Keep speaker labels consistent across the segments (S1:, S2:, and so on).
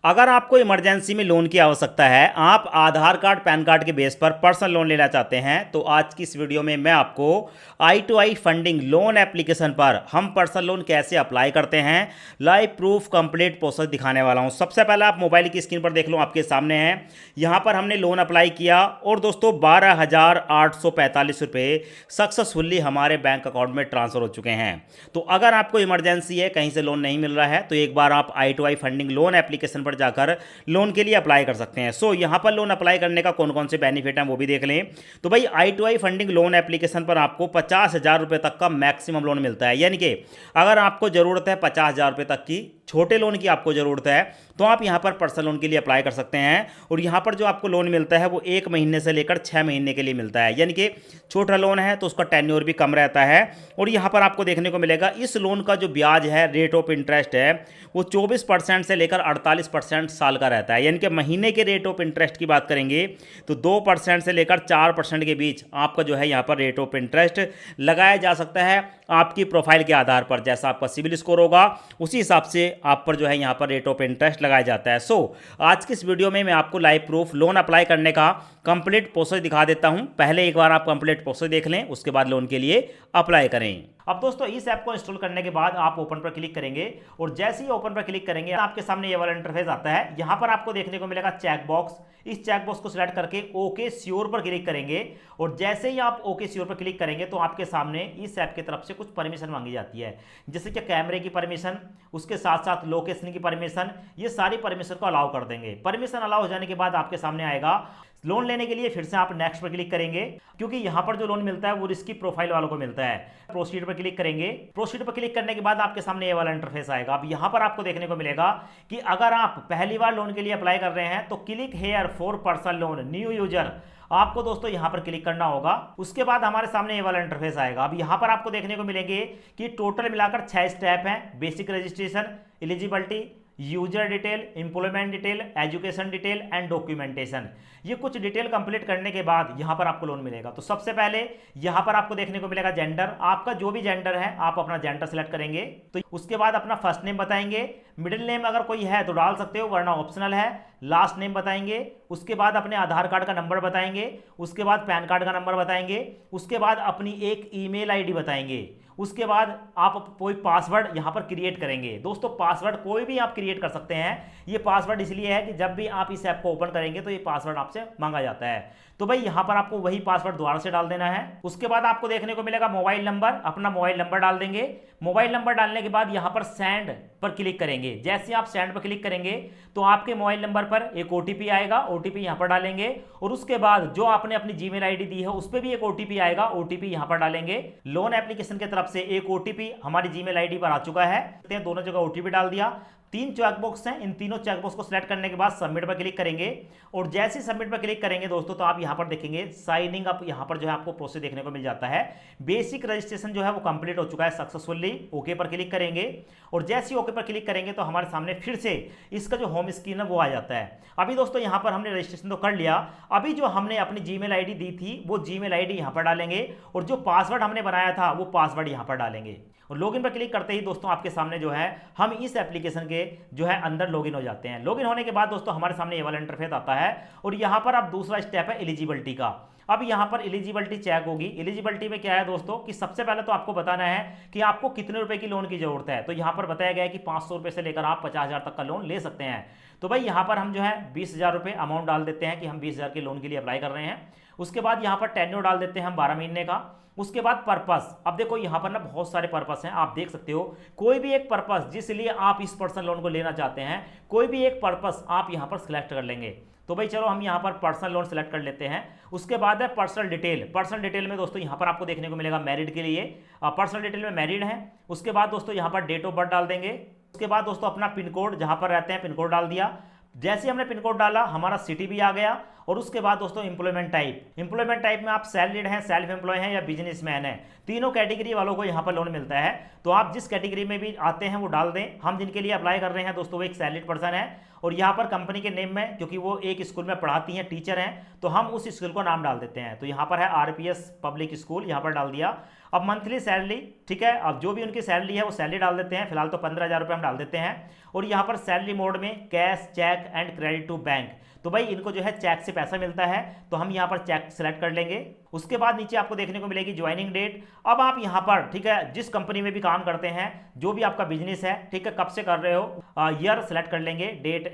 S1: अगर आपको इमरजेंसी में लोन की आवश्यकता है, आप आधार कार्ड पैन कार्ड के बेस पर पर्सनल लोन लेना चाहते हैं, तो आज की इस वीडियो में मैं आपको I two I funding loan application पर हम पर्सनल लोन कैसे अप्लाई करते हैं लाइव प्रूफ कंप्लीट प्रोसेस दिखाने वाला हूं। सबसे पहले आप मोबाइल की स्क्रीन पर देख लो, आपके सामने है। यहां पर हमने लोन अप्लाई किया और दोस्तों 12,845 रुपये सक्सेसफुली हमारे बैंक अकाउंट में ट्रांसफर हो चुके हैं। तो अगर आपको इमरजेंसी है, कहीं से लोन नहीं मिल रहा है, तो एक बार आप I two I funding loan application पर जाकर लोन के लिए अप्लाई कर सकते हैं। सो यहां पर लोन अप्लाई करने का कौन कौन से बेनिफिट हैं वो भी देख लें। तो भाई I two I funding loan application पर आपको 50,000 रुपये तक का मैक्सिमम लोन मिलता है। यानी कि अगर आपको ज़रूरत है 50,000 रुपये तक की छोटे लोन की आपको ज़रूरत है, तो आप यहां पर पर्सनल लोन के लिए अप्लाई कर सकते हैं। और यहां पर जो आपको लोन मिलता है वो 1 महीने से लेकर 6 महीने के लिए मिलता है। यानी कि छोटा लोन है तो उसका टेन्योर भी कम रहता है। और यहां पर आपको देखने को मिलेगा इस लोन का जो ब्याज है, रेट ऑफ इंटरेस्ट है, वो 24% से लेकर 48% साल का रहता है। यानी कि महीने के रेट ऑफ इंटरेस्ट की बात करेंगे तो 2% से लेकर 4% के बीच आपका जो है यहाँ पर रेट ऑफ इंटरेस्ट लगाया जा सकता है। आपकी प्रोफाइल के आधार पर जैसा आपका सिविल स्कोर होगा उसी हिसाब से आप पर जो है यहाँ पर रेट ऑफ इंटरेस्ट लगाया जाता है। सो आज की इस वीडियो में मैं आपको लाइव प्रूफ लोन अप्लाई करने का कंप्लीट प्रोसेस दिखा देता हूं। पहले एक बार आप कंप्लीट प्रोसेस देख लें, उसके बाद लोन के लिए अप्लाई करें। अब दोस्तों इस ऐप को इंस्टॉल करने के बाद आप ओपन पर क्लिक करेंगे और जैसे ही ओपन पर क्लिक करेंगे आपके सामने ये वाला इंटरफेस आता है। यहां पर आपको देखने को मिलेगा चेक बॉक्स। इस चेक बॉक्स को सिलेक्ट करके ओके श्योर पर क्लिक करेंगे और जैसे ही आप ओके श्योर पर क्लिक करेंगे तो आपके सामने इस ऐप की तरफ से कुछ परमिशन मांगी जाती है, जैसे कि कैमरे की परमिशन, उसके साथ साथ लोकेशन की परमिशन। ये सारी परमिशन को अलाउ कर देंगे। परमिशन अलाउ हो जाने के बाद आपके सामने आएगा लोन लेने के लिए फिर से आप नेक्स्ट पर क्लिक करेंगे, क्योंकि यहां पर जो लोन मिलता है वो रिस्की प्रोफाइल वालों को मिलता है। प्रोसीड पर क्लिक करेंगे। प्रोसीड पर क्लिक करने के बाद आपके सामने ये वाला इंटरफेस आएगा। अब यहां पर आपको देखने को मिलेगा कि अगर आप पहली बार लोन के लिए अप्लाई कर रहे हैं तो click here for personal loan new user आपको दोस्तों यहां पर क्लिक करना होगा। उसके बाद हमारे सामने ये वाला इंटरफेस आएगा। अब यहां पर आपको देखने को मिलेंगे कि टोटल मिलाकर 6 स्टेप हैं। Basic registration, eligibility, user detail, employment detail, education detail and documentation. ये कुछ डिटेल कंप्लीट करने के बाद यहां पर आपको लोन मिलेगा। तो सबसे पहले यहां पर आपको देखने को मिलेगा जेंडर। आपका जो भी जेंडर है आप अपना जेंडर सेलेक्ट करेंगे। तो उसके बाद अपना फर्स्ट नेम बताएंगे, मिडिल नेम अगर कोई है तो डाल सकते हो वरना ऑप्शनल है। लास्ट नेम बताएंगे, उसके बाद अपने आधार कार्ड का नंबर बताएंगे, उसके बाद पैन कार्ड का नंबर बताएंगे, उसके बाद अपनी एक ईमेल आईडी बताएंगे, उसके बाद आप कोई पासवर्ड यहां पर क्रिएट करेंगे। दोस्तों पासवर्ड कोई भी आप क्रिएट कर सकते हैं। ये पासवर्ड इसलिए है कि जब भी आप इस ऐप को ओपन करेंगे तो ये पासवर्ड आपसे मांगा जाता है। तो भाई यहां पर आपको वही पासवर्ड दोबारा से डाल देना है। उसके बाद आपको देखने को मिलेगा मोबाइल नंबर, अपना मोबाइल नंबर डाल देंगे। मोबाइल नंबर डालने के बाद यहां पर सेंड पर क्लिक करेंगे। जैसे आप सेंड पर क्लिक करेंगे तो आपके मोबाइल नंबर पर एक ओटीपी आएगा, ओटीपी यहां पर डालेंगे और उसके बाद जो आपने अपनी जीमेल आईडी दी है उस पर भी एक ओटीपी आएगा, ओटीपी यहां पर डालेंगे। लोन एप्लीकेशन की तरफ से एक ओटीपी हमारी जीमेल आईडी पर आ चुका है, दोनों जगह ओटीपी डाल दिया। 3 चेकबॉक्स हैं, इन तीनों चेकबॉक्स को सिलेक्ट करने के बाद सबमिट पर क्लिक करेंगे और जैसे ही सबमिट पर क्लिक करेंगे दोस्तों तो आप यहां पर देखेंगे साइनिंग अप, यहां पर जो है आपको प्रोसेस देखने को मिल जाता है। बेसिक रजिस्ट्रेशन जो है वो कंप्लीट हो चुका है सक्सेसफुली। ओके पर क्लिक करेंगे और जैसे ही ओके पर क्लिक करेंगे तो हमारे सामने फिर से इसका जो होम स्क्रीन है वो आ जाता है। अभी दोस्तों यहां पर हमने रजिस्ट्रेशन तो कर लिया, अभी जो हमने अपनी जीमेल आईडी दी थी वो जीमेल आईडी यहां पर डालेंगे और जो पासवर्ड हमने बनाया था वो पासवर्ड यहां पर डालेंगे और लॉगिन पर क्लिक करते ही दोस्तों आपके सामने जो है हम इस एप्लीकेशन के जो है अंदर लॉगिन हो जाते हैं। लॉगिन होने के बाद दोस्तों हमारे सामने ये वाला इंटरफेस आता है और यहां पर अब दूसरा स्टेप है एलिजिबिलिटी का। अब यहां पर एलिजिबिलिटी चेक होगी। एलिजिबिलिटी में क्या है दोस्तों कि सबसे पहले तो आपको बताना है कि आपको कितने रुपए की लोन की जरूरत है। तो यहां पर बताया गया है कि 500 रुपए से लेकर आप 50,000 तक का लोन ले सकते हैं। तो भाई यहां पर हम जो है 20,000 रुपए अमाउंट डाल देते हैं कि हम 20,000 के लोन के लिए अप्लाई कर रहे हैं। उसके बाद यहां पर टेन्योर डाल देते हैं हम 12 महीने का। उसके बाद पर्पस, अब देखो यहां पर ना बहुत सारे पर्पस हैं, आप देख सकते हो कोई भी एक पर्पस जिसलिए आप इस पर्सनल लोन को लेना चाहते हैं, कोई भी एक पर्पस आप यहां पर सिलेक्ट कर लेंगे। तो भाई चलो हम यहां पर पर्सनल लोन सेलेक्ट कर लेते हैं। उसके बाद है पर्सनल डिटेल। पर्सनल डिटेल में दोस्तों यहां पर आपको देखने को मिलेगा मैरिड के लिए, पर्सनल डिटेल में मैरिड है। उसके बाद दोस्तों यहां पर डेट ऑफ बर्थ डाल देंगे। उसके बाद दोस्तों अपना पिन कोड जहां पर रहते हैं पिन कोड डाल दिया। जैसे हमने पिन कोड डाला हमारा सिटी भी आ गया और उसके बाद दोस्तों एम्प्लॉयमेंट टाइप में आप सैलरीड हैं, सेल्फ एम्प्लॉय हैं या बिजनेसमैन हैं, तीनों कैटेगरी वालों को यहां पर लोन मिलता है। तो आप जिस कैटेगरी में भी आते हैं वो डाल दें। हम जिनके लिए अप्लाई कर रहे हैं दोस्तों वो एक सैलरीड पर्सन है और यहाँ पर कंपनी के नेम में क्योंकि वो एक स्कूल में पढ़ाती हैं, टीचर हैं, तो हम उस स्कूल को नाम डाल देते हैं। तो यहाँ पर है आरपीएस पब्लिक स्कूल, यहाँ पर डाल दिया। अब मंथली सैलरी, ठीक है, अब जो भी उनकी सैलरी है वो सैलरी डाल देते हैं, फिलहाल तो 15,000 रुपये हम डाल देते हैं। और यहाँ पर सैलरी मोड में cash, cheque and credit to bank, तो भाई इनको जो है चेक से पैसा मिलता है, तो हम यहाँ पर चेक सेलेक्ट कर लेंगे। उसके बाद नीचे आपको देखने को मिलेगी ज्वाइनिंग डेट। अब आप यहाँ पर, ठीक है, जिस कंपनी में भी काम करते हैं, जो भी आपका बिजनेस है, ठीक है, कब से कर रहे हो, ईयर सेलेक्ट कर लेंगे, डेट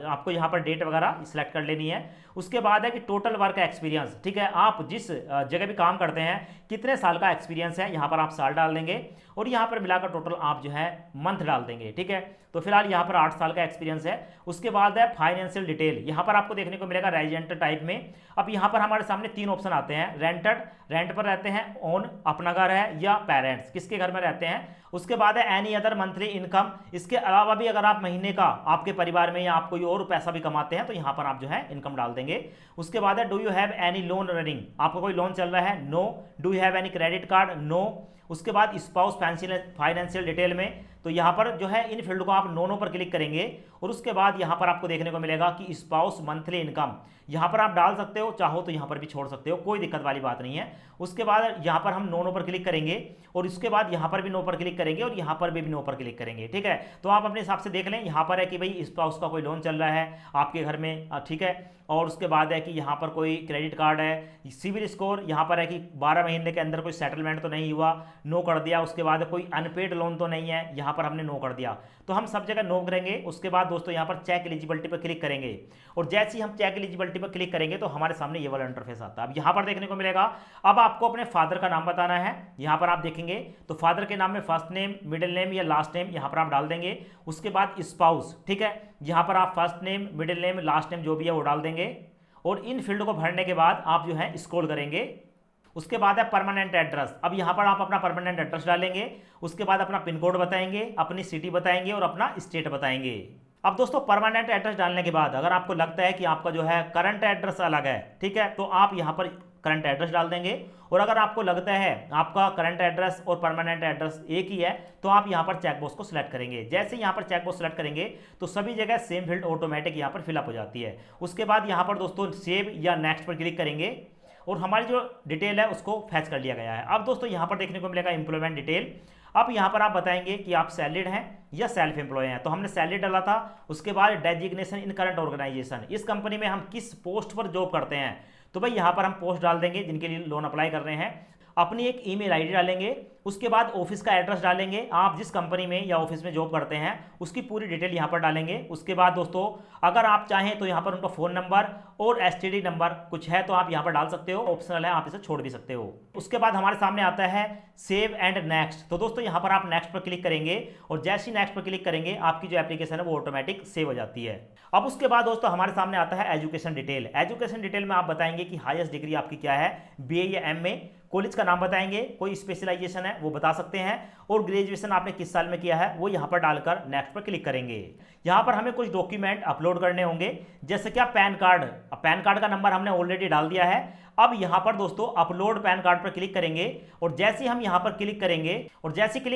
S1: आपको यहाँ पर डेट वगैरह सेलेक्ट कर लेनी है। उसके बाद है कि टोटल वर्क एक्सपीरियंस, ठीक है, आप जिस जगह भी काम करते हैं कितने साल का एक्सपीरियंस है, यहाँ पर आप साल डाल देंगे और यहाँ पर मिलाकर टोटल आप जो है मंथ डाल देंगे, ठीक है। तो फिलहाल यहाँ पर 8 साल का एक्सपीरियंस है। उसके बाद है फाइनेंशियल डिटेल, यहाँ पर आपको देखने को मिलेगा रेजिडेंट टाइप में। अब यहाँ पर हमारे सामने 3 ऑप्शन आते हैं, रेंटेड, रेंट पर रहते हैं, ओन अपना घर है, या पेरेंट्स किसके घर में रहते हैं। उसके बाद है एनी अदर मंथली इनकम, इसके अलावा भी अगर आप महीने का आपके परिवार में या आप कोई और पैसा भी कमाते हैं तो यहाँ पर आप जो है इनकम डाल देंगे। उसके बाद है do you have any loan running, आपका कोई लोन चल रहा है, no. Do you have any credit card, no. उसके बाद स्पाउस फाइनेंशियल डिटेल में, तो यहाँ पर जो है इन फील्ड को आप नो पर क्लिक करेंगे और उसके बाद यहाँ पर आपको देखने को मिलेगा कि स्पाउस मंथली इनकम, यहाँ पर आप डाल सकते हो, चाहो तो यहाँ पर भी छोड़ सकते हो, कोई दिक्कत वाली बात नहीं है। उसके बाद यहाँ पर हम नो पर क्लिक करेंगे और उसके बाद यहाँ पर भी नो पर क्लिक करेंगे और यहाँ पर भी नो पर क्लिक करेंगे, ठीक है। तो आप अपने हिसाब से देख लें, यहाँ पर है कि भाई स्पाउस का कोई लोन चल रहा है आपके घर में, ठीक है। और उसके बाद है कि यहाँ पर कोई क्रेडिट कार्ड है, सिविल स्कोर, यहाँ पर है कि 12 महीने के अंदर कोई सेटलमेंट तो नहीं हुआ, नो कर दिया। उसके बाद कोई अनपेड लोन तो नहीं है, यहाँ पर हमने नो कर दिया, तो हम सब जगह नो करेंगे। उसके बाद दोस्तों यहाँ पर चेक एलिजिबिलिटी पर क्लिक करेंगे और जैसे ही हम चेक एलिजिबिलिटी पर क्लिक करेंगे तो हमारे सामने ये वाला इंटरफेस आता है। अब यहाँ पर देखने को मिलेगा, अब आपको अपने फादर का नाम बताना है, यहाँ पर आप देखेंगे तो फादर के नाम में फर्स्ट नेम, मिडिल नेम या लास्ट नेम यहाँ पर आप डाल देंगे। उसके बाद स्पाउस, ठीक है, यहाँ पर आप first name, middle name, last name जो भी है वो डाल देंगे और इन फील्ड को भरने के बाद आप जो है स्क्रॉल करेंगे। उसके बाद है परमानेंट एड्रेस, अब यहाँ पर आप अपना परमानेंट एड्रेस डालेंगे। उसके बाद अपना पिन कोड बताएंगे, अपनी सिटी बताएंगे और अपना स्टेट बताएंगे। अब दोस्तों परमानेंट एड्रेस डालने के बाद अगर आपको लगता है कि आपका जो है करंट एड्रेस अलग है, ठीक है, तो आप यहाँ पर करंट एड्रेस डाल देंगे। और अगर आपको लगता है आपका करंट एड्रेस और परमानेंट एड्रेस एक ही है तो आप यहाँ पर चेकबॉक्स को सिलेक्ट करेंगे। जैसे यहाँ पर चेकबॉक्स सिलेक्ट करेंगे तो सभी जगह सेम फील्ड ऑटोमेटिक यहाँ पर फिलअप हो जाती है। उसके बाद यहाँ पर दोस्तों सेव या नेक्स्ट पर क्लिक करेंगे और हमारी जो डिटेल है उसको फैच कर लिया गया है। अब दोस्तों यहाँ पर देखने को मिलेगा एम्प्लॉयमेंट डिटेल। अब यहाँ पर आप बताएंगे कि आप सैलरीड हैं या सेल्फ एम्प्लॉय हैं, तो हमने सैलरी डाला था। उसके बाद डेजिग्नेशन इन करंट ऑर्गेनाइजेशन, इस कंपनी में हम किस पोस्ट पर जॉब करते हैं, तो भाई यहाँ पर हम पोस्ट डाल देंगे जिनके लिए लोन अप्लाई कर रहे हैं। अपनी एक ईमेल आईडी डालेंगे। उसके बाद ऑफिस का एड्रेस डालेंगे, आप जिस कंपनी में या ऑफिस में जॉब करते हैं उसकी पूरी डिटेल यहाँ पर डालेंगे। उसके बाद दोस्तों अगर आप चाहें तो यहाँ पर उनका फ़ोन नंबर और एसटीडी नंबर कुछ है तो आप यहाँ पर डाल सकते हो, ऑप्शनल है, आप इसे छोड़ भी सकते हो। उसके बाद हमारे सामने आता है सेव एंड नेक्स्ट, तो दोस्तों यहाँ पर आप नेक्स्ट पर क्लिक करेंगे और जैसे ही नेक्स्ट पर क्लिक करेंगे आपकी जो एप्लीकेशन है वो ऑटोमेटिक सेव हो जाती है। अब उसके बाद दोस्तों हमारे सामने आता है एजुकेशन डिटेल। एजुकेशन डिटेल में आप बताएंगे कि हाईएस्ट डिग्री आपकी क्या है, बीए या एमए, कॉलेज का नाम बताएंगे, कोई स्पेशलाइजेशन है वो बता सकते हैं और ग्रेजुएशन आपने किस साल में किया है वो यहाँ पर डालकर नेक्स्ट पर क्लिक करेंगे। यहाँ पर हमें कुछ डॉक्यूमेंट अपलोड करने होंगे, जैसे कि पैन कार्ड। पैन कार्ड का नंबर हमने ऑलरेडी डाल दिया है। अब यहाँ पर दोस्तों अपलोड पैन कार्ड पर क्लिक करेंगे और जैसे ही हम यहाँ पर क्लिक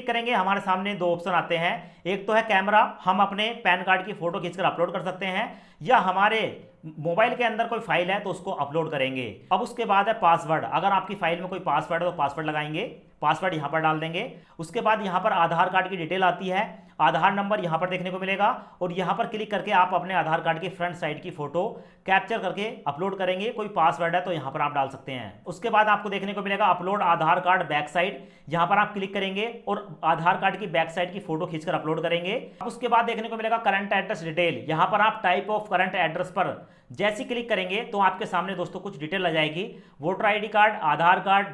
S1: करेंगे हमारे सामने दो ऑप्शन आते हैं। एक तो है कैमरा, हम अपने पैन कार्ड की फोटो खींचकर अपलोड कर सकते हैं, या हमारे मोबाइल के अंदर कोई फाइल है तो उसको अपलोड करेंगे। अब उसके बाद है पासवर्ड, अगर आपकी फाइल में कोई पासवर्ड है तो पासवर्ड लगाएंगे, पासवर्ड यहाँ पर डाल देंगे। उसके बाद यहाँ पर आधार कार्ड की डिटेल आती है, आधार नंबर यहाँ पर देखने को मिलेगा और यहाँ पर क्लिक करके आप अपने आधार कार्ड की फ्रंट साइड की फोटो कैप्चर करके अपलोड करेंगे। कोई पासवर्ड है तो यहाँ पर आप डाल सकते हैं। उसके बाद आपको देखने को मिलेगा अपलोड आधार कार्ड बैक साइड, यहाँ पर आप क्लिक करेंगे और आधार कार्ड की बैक साइड की फोटो खींचकर अपलोड करेंगे। उसके बाद देखने को मिलेगा करंट एड्रेस डिटेल, यहाँ पर आप टाइप ऑफ करंट एड्रेस पर जैसे क्लिक करेंगे तो आपके सामने दोस्तों कुछ डिटेल आ जाएगी, voter ID card, Aadhaar card,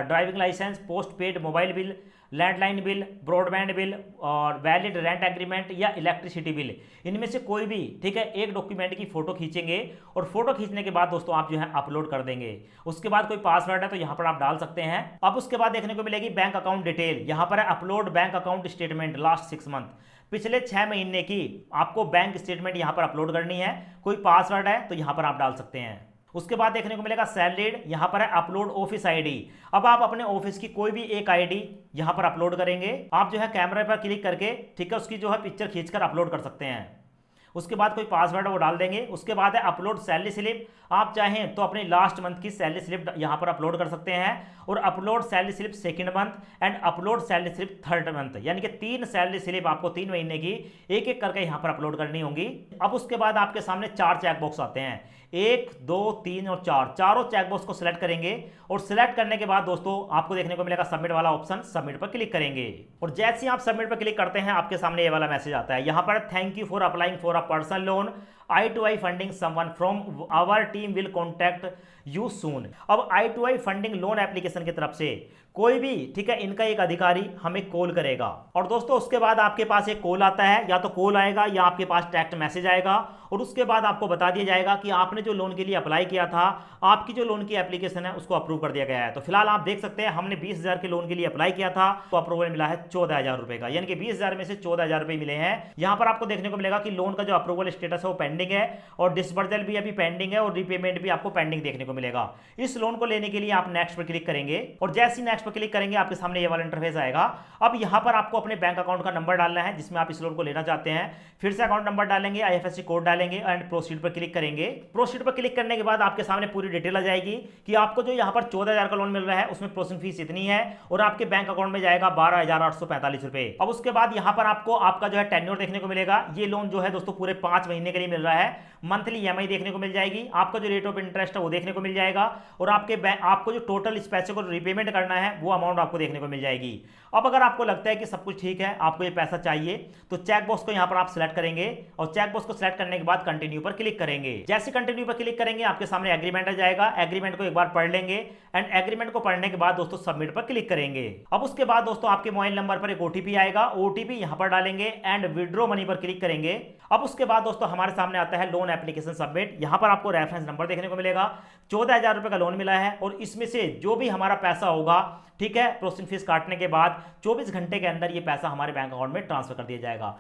S1: driving licence, postpaid mobile bill, landline bill, broadband bill और वैलिड रेंट एग्रीमेंट या इलेक्ट्रिसिटी बिल, इनमें से कोई भी, ठीक है, एक डॉक्यूमेंट की फोटो खींचेंगे और फोटो खींचने के बाद दोस्तों आप जो है अपलोड कर देंगे। उसके बाद कोई पासवर्ड है तो यहाँ पर आप डाल सकते हैं। अब उसके बाद देखने को मिलेगी बैंक अकाउंट डिटेल, यहाँ पर है upload bank account statement last 6 month, पिछले 6 महीने की आपको बैंक स्टेटमेंट यहाँ पर अपलोड करनी है। कोई पासवर्ड है तो यहाँ पर आप डाल सकते हैं। उसके बाद देखने को मिलेगा सैलरीड, यहाँ पर है अपलोड ऑफिस आईडी। अब आप अपने ऑफिस की कोई भी एक आईडी यहाँ पर अपलोड करेंगे। आप जो है कैमरे पर क्लिक करके, ठीक है, उसकी जो है पिक्चर खींचकर अपलोड कर सकते हैं। उसके बाद कोई पासवर्ड वो डाल देंगे। उसके बाद है अपलोड सैलरी स्लिप। आप चाहें तो अपनी लास्ट मंथ की सैलरी स्लिप यहाँ पर अपलोड कर सकते हैं, और upload salary slip second month and upload salary slip third month, यानी कि 3 सैलरी स्लिप आपको 3 महीने की एक एक करके यहाँ पर अपलोड करनी होंगी। अब उसके बाद आपके सामने 4 चेकबॉक्स आते हैं, 1, 2, 3 और 4, चारों चेकबॉक्स को सिलेक्ट करेंगे, और सिलेक्ट करने के बाद दोस्तों आपको देखने को मिलेगा सबमिट वाला ऑप्शन, सबमिट पर क्लिक करेंगे। और जैसे ही आप सबमिट पर क्लिक करते हैं आपके सामने ये वाला मैसेज आता है, यहाँ पर thank you for applying for a personal loan, I2I funding someone from our team will contact you soon. अब I2I फंडिंग लोन एप्लीकेशन की तरफ से कोई भी, ठीक है, इनका एक अधिकारी हमें कॉल करेगा, और दोस्तों उसके बाद आपके पास एक कॉल आता है, या तो कॉल आएगा या आपके पास टेक्स्ट मैसेज आएगा, और उसके बाद आपको बता दिया जाएगा कि आपने जो लोन के लिए अप्लाई किया था, आपकी जो लोन की एप्लीकेशन है उसको अप्रूव कर दिया गया है। तो फिलहाल आप देख सकते हैं हमने 20,000 के लोन के लिए अप्लाई किया था, तो अप्रूवल मिला है 14,000 रुपए का, यानी कि 20,000 में से 14,000 रुपए मिले हैं। यहाँ पर आपको देखने को मिलेगा कि लोन का जो अप्रूवल स्टेटस है वो पेंडिंग है, और डिसबर्सल भी अभी पेंडिंग है, और रीपेमेंट भी आपको पेंडिंग देखने को मिलेगा। इस लोन को लेने के लिए आप नेक्स्ट पर क्लिक करेंगे, और जैसे ही नेक्स्ट पर क्लिक करेंगे आपके सामने ये वाला इंटरफेस आएगा। अब यहाँ पर आपको अपने बैंक अकाउंट का नंबर डालना है जिसमें आप इस लोन को लेना चाहते हैं, फिर से अकाउंट नंबर डालेंगे, IFSC कोड डालेंगे एंड प्रोसीड पर क्लिक करेंगे। प्रोसीड पर क्लिक करने के बाद आपके सामने पूरी डिटेल आ जाएगी कि आपको जो यहाँ पर 14,000 का लोन मिल रहा है उसमें प्रोसेसिंग फीस इतनी है, और आपके बैंक अकाउंट में जाएगा 12,845 रुपए। अब उसके बाद यहाँ पर आपको आपका जो है टेन्योर देखने को मिलेगा। ये लोन जो है दोस्तों पूरे 5 महीने के लिए मिल रहा है। मंथली EMI देखने को मिल जाएगी, आपका जो रेट ऑफ इंटरेस्ट है वो देखने को मिल जाएगा, और आपको जो टोटल इस पैसे को रिपेमेंट करना है वो अमाउंट आपको देखने को मिल जाएगी। अब अगर आपको लगता है कि सब कुछ ठीक है, आपको ये पैसा चाहिए, तो चेक बॉक्स को यहाँ पर आप सिलेक्ट करेंगे, और चेक बॉक्स को सिलेक्ट करने के बाद कंटिन्यू पर क्लिक करेंगे। जैसे कंटिन्यू पर क्लिक करेंगे आपके सामने एग्रीमेंट आ जाएगा, एग्रीमेंट को एक बार पढ़ लेंगे, एंड एग्रीमेंट को पढ़ने के बाद दोस्तों सबमिट पर क्लिक करेंगे। अब उसके बाद दोस्तों आपके मोबाइल नंबर पर एक OTP आएगा, OTP यहाँ पर डालेंगे एंड विड्रॉ मनी पर क्लिक करेंगे। अब उसके बाद दोस्तों हमारे सामने आता है लोन एप्लीकेशन सबमिट। यहाँ पर आपको रेफरेंस नंबर देखने को मिलेगा, 14,000 रुपए का लोन मिला है, और इसमें से जो भी हमारा पैसा होगा, ठीक है, प्रोसेसिंग फीस काटने के बाद 24 घंटे के अंदर ये पैसा हमारे बैंक अकाउंट में ट्रांसफर कर दिया जाएगा।